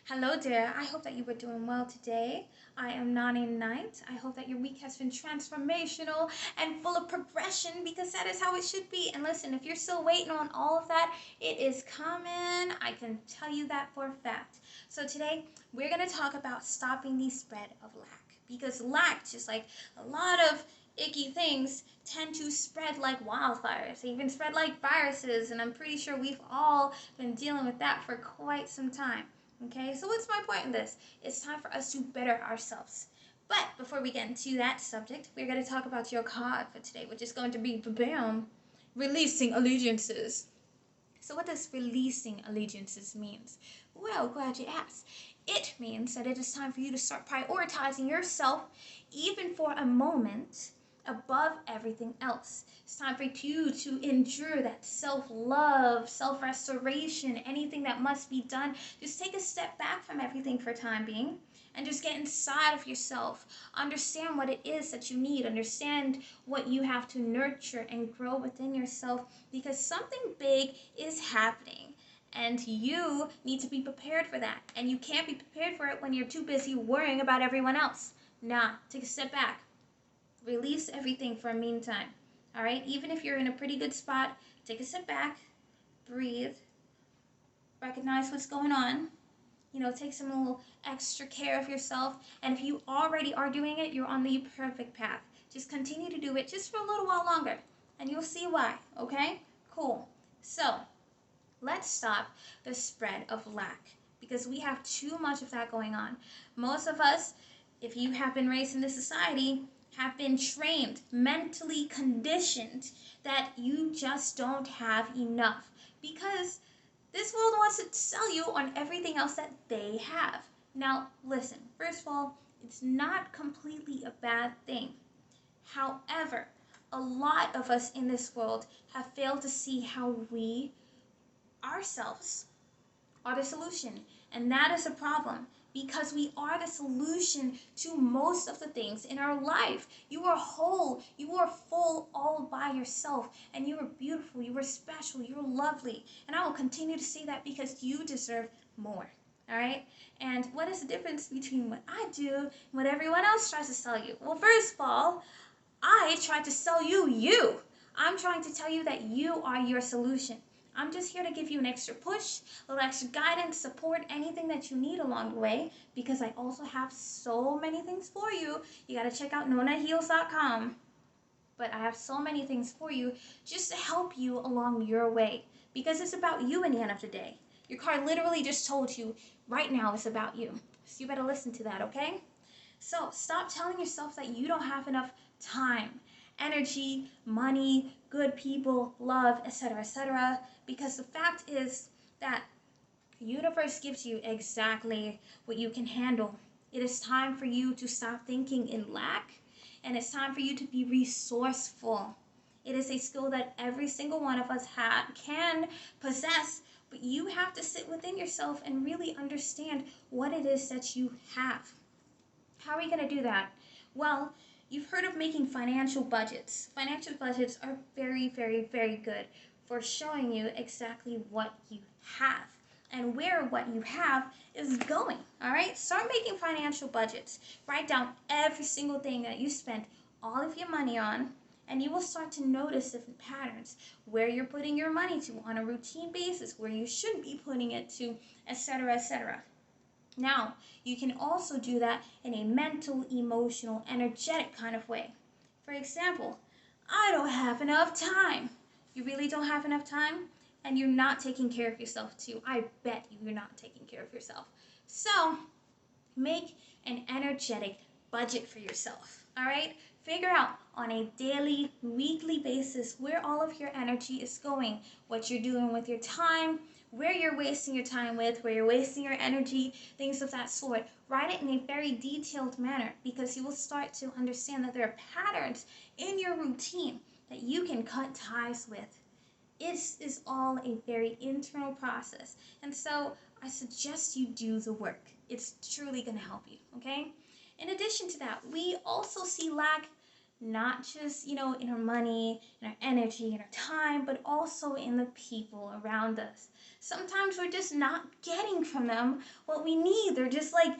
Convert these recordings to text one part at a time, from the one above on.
Hello there. I hope that you were doing well today. I am Noni Night. I hope that your week has been transformational and full of progression because that is how it should be. And listen, if you're still waiting on all of that, it is coming. I can tell you that for a fact. So today we're going to talk about stopping the spread of lack because lack, just like a lot of icky things, tend to spread like wildfires. They even spread like viruses, and I'm pretty sure we've all been dealing with that for quite some time. Okay, so what's my point in this? It's time for us to better ourselves. But before we get into that subject, we're going to talk about your card for today, which is going to be, bam, releasing allegiances. So what does releasing allegiances means? Well, glad you asked. It means that it is time for you to start prioritizing yourself, even for a moment, above everything else. It's time for you to endure that self-love, self-restoration, anything that must be done. Just take a step back from everything for a time being and just get inside of yourself. Understand what it is that you need. Understand what you have to nurture and grow within yourself, because something big is happening. And you need to be prepared for that. And you can't be prepared for it when you're too busy worrying about everyone else. Nah, take a step back. Release everything for a meantime. All right? Even if you're in a pretty good spot, take a step back, breathe, recognize what's going on. Take some little extra care of yourself. And if you already are doing it, you're on the perfect path. Just continue to do it just for a little while longer, and you'll see why, okay? Cool. So, let's stop the spread of lack, because we have too much of that going on. Most of us, if you have been raised in this society, have been trained, mentally conditioned that you just don't have enough, because this world wants to sell you on everything else that they have. Now, listen, first of all, it's not completely a bad thing. However, a lot of us in this world have failed to see how we ourselves are the solution. And that is a problem, because we are the solution to most of the things in our life. You are whole, you are full all by yourself, and you are beautiful, you are special, you're lovely. And I will continue to say that because you deserve more. All right? And what is the difference between what I do and what everyone else tries to sell you? Well, first of all, I try to sell you. I'm trying to tell you that you are your solution. I'm just here to give you an extra push, a little extra guidance, support, anything that you need along the way, because I also have so many things for you. You got to check out Nonnaheals.com. But I have so many things for you just to help you along your way, because it's about you in the end of the day. Your card literally just told you right now it's about you. So you better listen to that, okay? So stop telling yourself that you don't have enough time, energy, money, good people, love, etc., because the fact is that the universe gives you exactly what you can handle. It is time for you to stop thinking in lack, and it's time for you to be resourceful. It is a skill that every single one of us can possess, but you have to sit within yourself and really understand what it is that you have. How are we going to do that? Well, you've heard of making financial budgets. Financial budgets are very, very, very good for showing you exactly what you have and where what you have is going. All right? Start making financial budgets. Write down every single thing that you spend all of your money on, and you will start to notice different patterns, where you're putting your money to on a routine basis, where you should be putting it to, etc., etc. Now, you can also do that in a mental, emotional, energetic kind of way. For example, I don't have enough time. You really don't have enough time? And you're not taking care of yourself too. I bet you're not taking care of yourself. So, make an energetic budget for yourself, all right? Figure out on a daily, weekly basis where all of your energy is going, what you're doing with your time, where you're wasting your time with, where you're wasting your energy, things of that sort. Write it in a very detailed manner, because you will start to understand that there are patterns in your routine that you can cut ties with. It is all a very internal process, and so I suggest you do the work. It's truly going to help you, okay? In addition to that, we also see lack not just, in our money, in our energy, in our time, but also in the people around us. Sometimes we're just not getting from them what we need. They're just like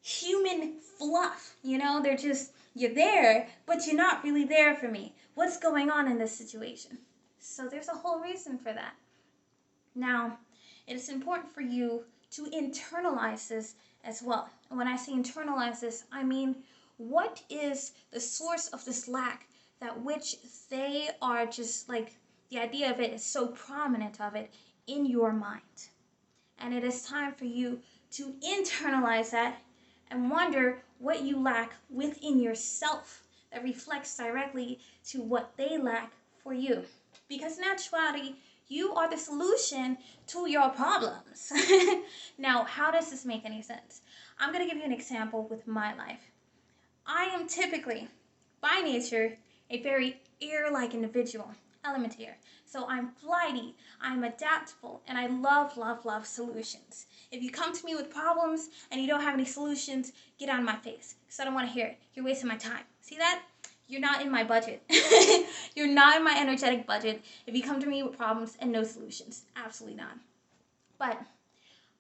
human fluff, they're just, you're there, but you're not really there for me. What's going on in this situation? So there's a whole reason for that. Now, it is important for you to internalize this as well. And when I say internalize this, I mean, what is the source of this lack that which they are just like, the idea of it is so prominent of it in your mind. And it is time for you to internalize that and wonder what you lack within yourself that reflects directly to what they lack for you. Because in actuality, you are the solution to your problems. Now, how does this make any sense? I'm going to give you an example with my life. I am typically, by nature, a very air-like individual, element here. So I'm flighty, I'm adaptable, and I love, love, love solutions. If you come to me with problems and you don't have any solutions, get out of my face, because I don't want to hear it. You're wasting my time. See that? You're not in my budget. You're not in my energetic budget if you come to me with problems and no solutions. Absolutely not. But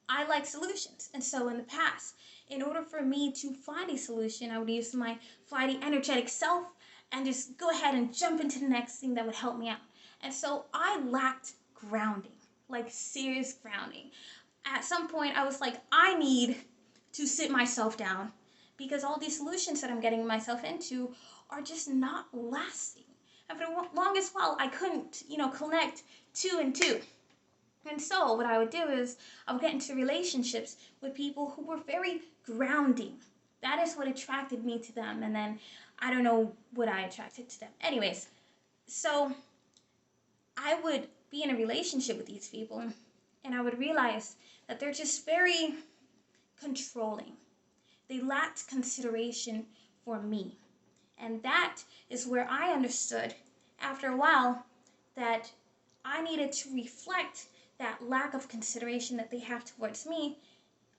I like solutions. And so in the past, in order for me to find a solution, I would use my flighty, energetic self and just go ahead and jump into the next thing that would help me out. And so I lacked grounding, like serious grounding. At some point, I was like, I need to sit myself down because all these solutions that I'm getting myself into are just not lasting. And for the longest while, I couldn't, connect two and two. And so what I would do is I would get into relationships with people who were very grounding. That is what attracted me to them. And then I don't know what I attracted to them. Anyways, so I would be in a relationship with these people and I would realize that they're just very controlling. They lacked consideration for me. And that is where I understood after a while that I needed to reflect that lack of consideration that they have towards me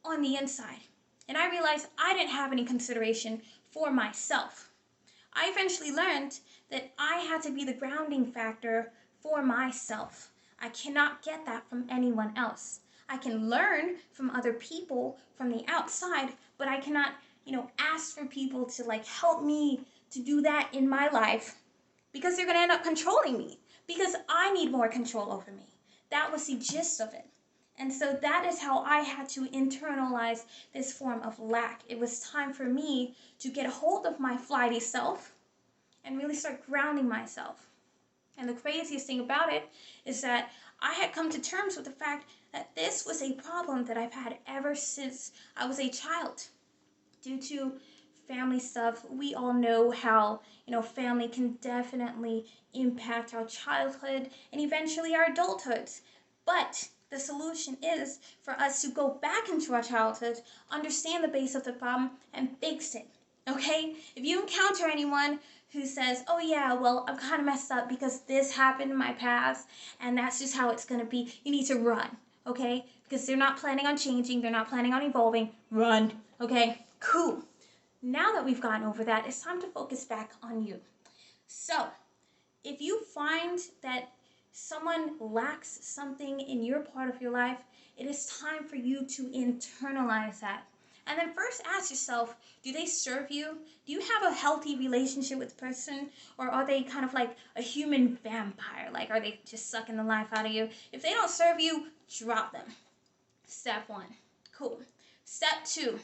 on the inside. And I realized I didn't have any consideration for myself. I eventually learned that I had to be the grounding factor for myself. I cannot get that from anyone else. I can learn from other people from the outside, but I cannot, ask for people to help me to do that in my life because they're going to end up controlling me because I need more control over me. That was the gist of it. And so that is how I had to internalize this form of lack. It was time for me to get a hold of my flighty self and really start grounding myself. And the craziest thing about it is that I had come to terms with the fact that this was a problem that I've had ever since I was a child. Due to family stuff, we all know how, family can definitely impact our childhood and eventually our adulthoods. But the solution is for us to go back into our childhood, understand the base of the problem, and fix it. Okay? If you encounter anyone who says, oh yeah, well, I'm kind of messed up because this happened in my past and that's just how it's going to be, you need to run. Okay? Because they're not planning on changing, they're not planning on evolving. Run. Okay? Cool. Now that we've gotten over that, it's time to focus back on you. So, if you find that someone lacks something in your part of your life, it is time for you to internalize that. And then first ask yourself, do they serve you? Do you have a healthy relationship with the person? Or are they kind of like a human vampire? Like, are they just sucking the life out of you? If they don't serve you, drop them. Step 1. Cool. Step 2.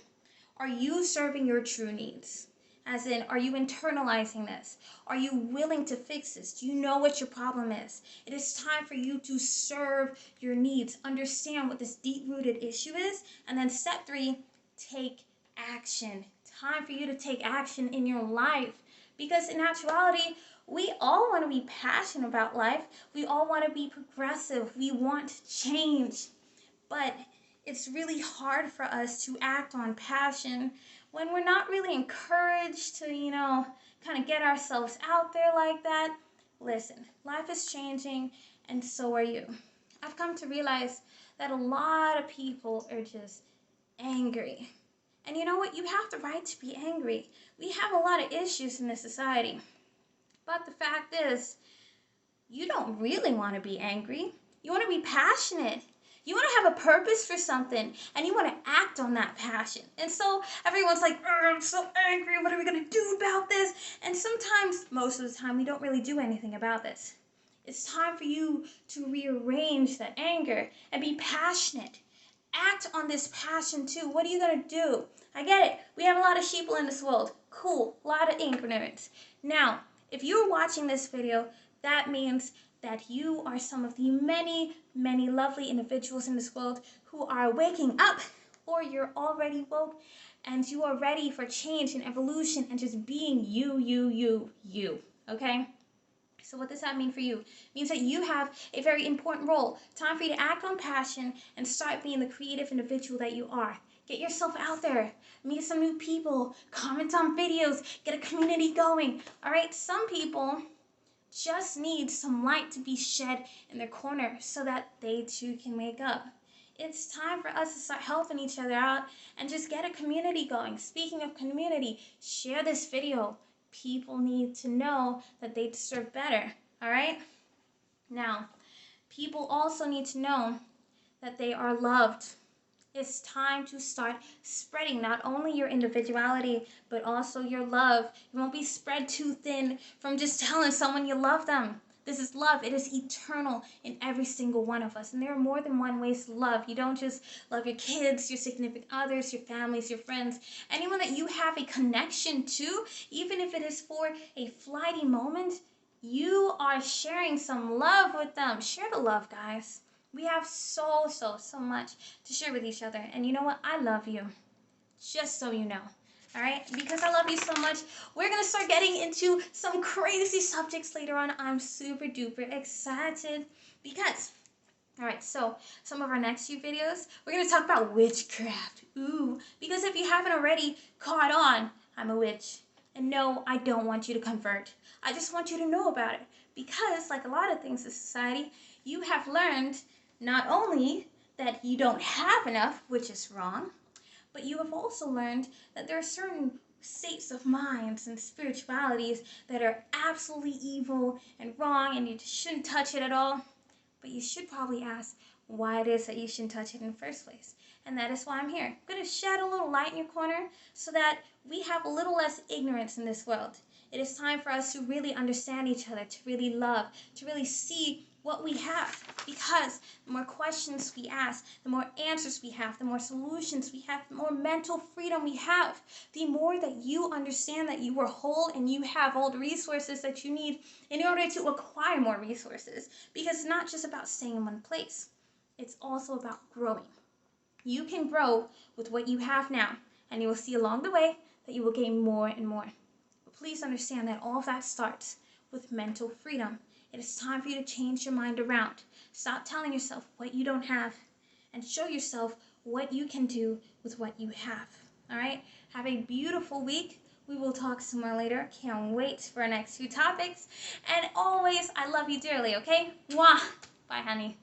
Are you serving your true needs? As in, are you internalizing this? Are you willing to fix this? Do you know what your problem is? It is time for you to serve your needs. Understand what this deep-rooted issue is. And then step 3, take action. Time for you to take action in your life. Because in actuality, we all want to be passionate about life. We all want to be progressive. We want change. But it's really hard for us to act on passion when we're not really encouraged to, kind of get ourselves out there like that. Listen, life is changing and so are you. I've come to realize that a lot of people are just angry. And you know what? You have the right to be angry. We have a lot of issues in this society. But the fact is, you don't really want to be angry. You want to be passionate. You want to have a purpose for something, and you want to act on that passion. And so everyone's like, I'm so angry. What are we going to do about this? And sometimes, most of the time, we don't really do anything about this. It's time for you to rearrange that anger and be passionate. Act on this passion too. What are you going to do? I get it. We have a lot of sheeple in this world. Cool. A lot of ignorance. Now, if you're watching this video, that means that you are some of the many, many lovely individuals in this world who are waking up, or you're already woke and you are ready for change and evolution and just being you. Okay? So what does that mean for you? It means that you have a very important role. Time for you to act on passion and start being the creative individual that you are. Get yourself out there. Meet some new people. Comment on videos. Get a community going. All right? Some people just need some light to be shed in their corner so that they too can wake up. It's time for us to start helping each other out and just get a community going. Speaking of community, share this video. People need to know that they deserve better, all right? Now, people also need to know that they are loved. It's time to start spreading not only your individuality, but also your love. You won't be spread too thin from just telling someone you love them. This is love. It is eternal in every single one of us. And there are more than one ways to love. You don't just love your kids, your significant others, your families, your friends, anyone that you have a connection to, even if it is for a flighty moment, you are sharing some love with them. Share the love, guys. We have so much to share with each other. And you know what? I love you. Just so you know. All right? Because I love you so much, we're going to start getting into some crazy subjects later on. I'm super duper excited because, all right, so some of our next few videos, we're going to talk about witchcraft. Ooh, because if you haven't already caught on, I'm a witch. And no, I don't want you to convert. I just want you to know about it. Because, like a lot of things in society, you have learned not only that you don't have enough, which is wrong, but you have also learned that there are certain states of minds and spiritualities that are absolutely evil and wrong, and you just shouldn't touch it at all. But you should probably ask why it is that you shouldn't touch it in the first place. And that is why I'm here. I'm going to shed a little light in your corner so that we have a little less ignorance in this world. It is time for us to really understand each other, to really love, to really see what we have. Because the more questions we ask, the more answers we have, the more solutions we have, the more mental freedom we have, the more that you understand that you are whole and you have all the resources that you need in order to acquire more resources. Because it's not just about staying in one place. It's also about growing. You can grow with what you have now, and you will see along the way that you will gain more and more. But please understand that all of that starts with mental freedom. It is time for you to change your mind around. Stop telling yourself what you don't have and show yourself what you can do with what you have. All right? Have a beautiful week. We will talk some more later. Can't wait for our next few topics. And always, I love you dearly, okay? Mwah! Bye, honey.